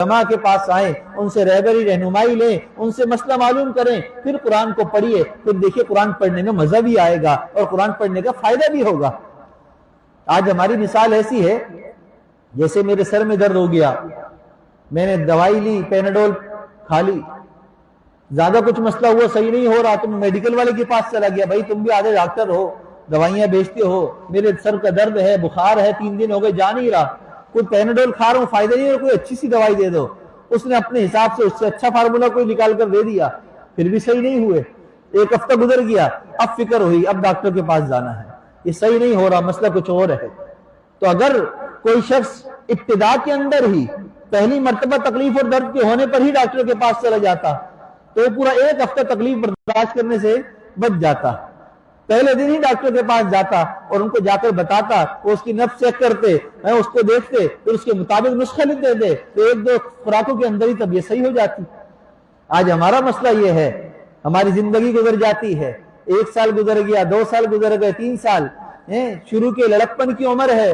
علماء کے پاس آئیں، ان سے رہبری رہنمائی لیں، ان سے مسئلہ معلوم کریں، پھر قرآن کو پڑھیے، پھر دیکھیے قرآن پڑھنے میں مزہ بھی آئے گا اور قرآن پڑھنے کا فائدہ بھی ہوگا۔ آج ہماری مثال ایسی ہے جیسے میرے سر میں درد ہو گیا، میں نے دوائی لی، پیناڈول کھا لی، زیادہ کچھ مسئلہ ہوا، صحیح نہیں ہو رہا تو میں میڈیکل والے کے پاس چلا گیا، بھائی تم بھی آدھے ڈاکٹر ہو، دوائیاں بیچتے ہو، میرے سر کا درد ہے، بخار ہے، 3 دن ہو گئے جا نہیں رہا، کوئی پیناڈول کھا رہا ہوں فائدہ نہیں ہے، کوئی اچھی سی دوائی دے دو۔ اس نے اپنے حساب سے اس سے اچھا فارمولا کوئی نکال کر دے دیا، پھر بھی صحیح نہیں ہوئے۔ 1 ہفتہ گزر گیا، اب فکر ہوئی اب ڈاکٹر کے پاس جانا ہے، یہ صحیح نہیں ہو رہا، مسئلہ کچھ اور ہے۔ تو اگر کوئی شخص ابتدا کے اندر ہی پہلی مرتبہ تکلیف اور درد کے ہونے پر ہی ڈاکٹر کے پاس چلا جاتا تو پورا 1 ہفتہ تکلیف برداشت کرنے سے بچ جاتا، پہلے دن ہی ڈاکٹر کے پاس جاتا اور ان کو جا کر بتاتا، وہ اس کی نبض چیک کرتے، اس کو دیکھتے، پھر اس کے مطابق نسخہ لکھ دیتے، تو 1-2 خوراکوں کے اندر ہی طبیعت صحیح ہو جاتی۔ آج ہمارا مسئلہ یہ ہے، ہماری زندگی گزر جاتی ہے، 1 سال گزر گیا، 2 سال گزر گئے، 3 سال، شروع کے لڑکپن کی عمر ہے،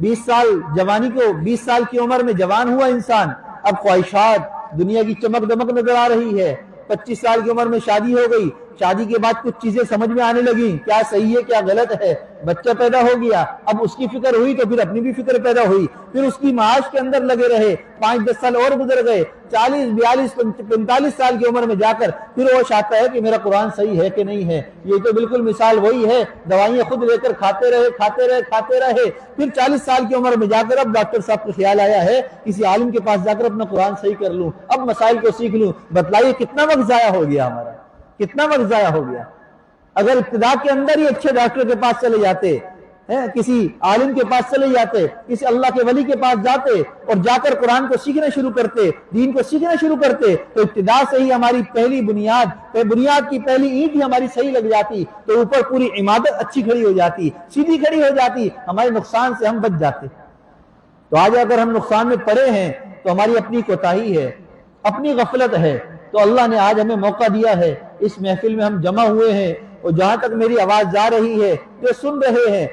20 سال جوانی کو، 20 سال کی عمر میں جوان ہوا انسان، اب خواہشات، دنیا کی چمک دمک نظر آ رہی ہے، 25 سال کی عمر میں شادی ہو گئی، شادی کے بعد کچھ چیزیں سمجھ میں آنے لگی، کیا صحیح ہے کیا غلط ہے، بچہ پیدا ہو گیا، اب اس کی فکر ہوئی تو پھر اپنی بھی فکر پیدا ہوئی، پھر اس کی معاش کے اندر لگے رہے، 5-10 سال اور گزر گئے، 40 42 45 سال کی عمر میں جا کر پھر ہوش آتا ہے کہ میرا قرآن صحیح ہے کہ نہیں ہے۔ یہ تو بالکل مثال وہی ہے، دوائیاں خود لے کر کھاتے رہے، پھر 40 سال کی عمر میں جا کر اب ڈاکٹر صاحب کو خیال آیا ہے کسی عالم کے پاس جا کر اپنا قرآن صحیح کر لوں، اب مسائل کو سیکھ لوں۔ بتلائیے کتنا وقت ضائع ہو گیا ہمارا، کتنا وقت ضائع ہو گیا۔ اگر ابتدا کے اندر ہی اچھے ڈاکٹر کے پاس چلے جاتے، کسی عالم کے پاس چلے جاتے، کسی اللہ کے ولی کے پاس جاتے اور جا کر قرآن کو سیکھنا شروع کرتے، دین کو سیکھنا شروع کرتے، تو ابتدا سے ہی ہماری پہلی بنیاد کی پہلی اینٹ ہی ہماری صحیح لگ جاتی، تو اوپر پوری عمارت اچھی کھڑی ہو جاتی، سیدھی کھڑی ہو جاتی، ہمارے نقصان سے ہم بچ جاتے۔ تو آج اگر ہم نقصان میں پڑے ہیں تو ہماری اپنی کوتاہی ہے، اپنی غفلت ہے۔ تو اللہ نے آج ہمیں موقع دیا ہے، اس محفل میں ہم جمع ہوئے ہیں، اور جہاں تک میری آواز جا رہی ہے، جو سن رہے ہیں،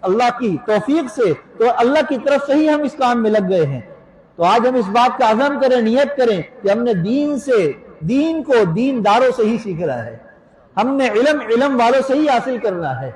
اللہ کی توفیق سے، تو اللہ کی طرف سے ہی ہم اس کام میں لگ گئے ہیں۔ تو آج ہم اس بات کا عزم کریں، نیت کریں کہ ہم نے دین کو دینداروں سے ہی سیکھنا ہے، ہم نے علم والوں سے ہی حاصل کرنا ہے۔